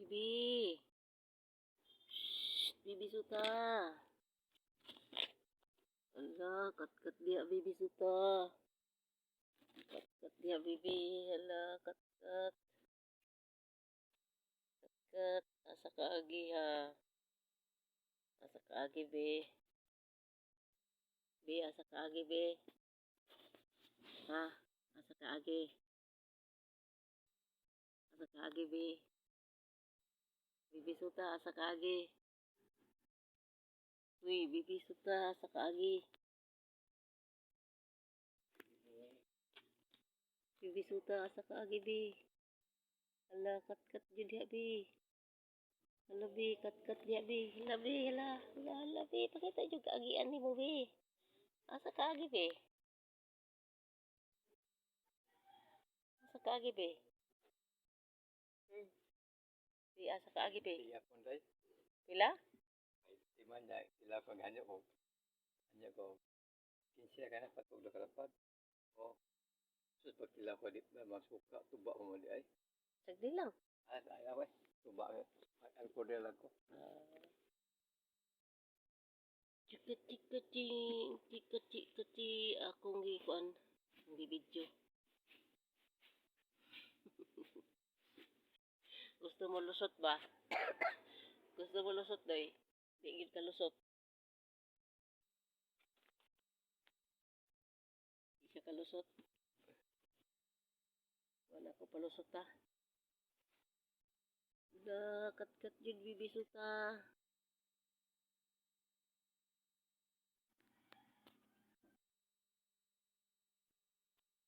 Bibi. Shh, Bibi Suta. Ala, kat-kat dia Bibi Suta. Kat-kat dia Bibi. Ala, kat-kat. Kat, asa ka agi ha. Asa ka agi be. Be, asa ka agi be. Ha, asa ka agi. Asa ka agi be. Bibi Suta, asa ka agi. Uy, Bibi Suta, asa ka agi. Bibi Suta, asa ka agi be. Hala, kat-kat jud dia be. Hala be, kat-kat dia be. Hala be, hala. Hala, hala be, pakita jud kaagian nimo be. Asa ka agi be? Asa ka agi be? Be, asa ka agi be? Iya pun day. Pila? Ay, di man day. Sila ko ganyo ko. Ganyo ko. Kinsiya ka na patog na kalapad. O, sus pag sila ko di na masuka. Tuba mo di ay. Sagdi lang. Ay, ay, ay. Tuba ko. Ang kodel ako. Chika-chika-chi, akong gikuan. Ang bibidyo. Gusto mo lusot ba? Gusto mo lusot day? Di gid ka lusot. Di siya ka lusot. Wala ko palusot ta. Da, kat-kat jud Bibi Suta.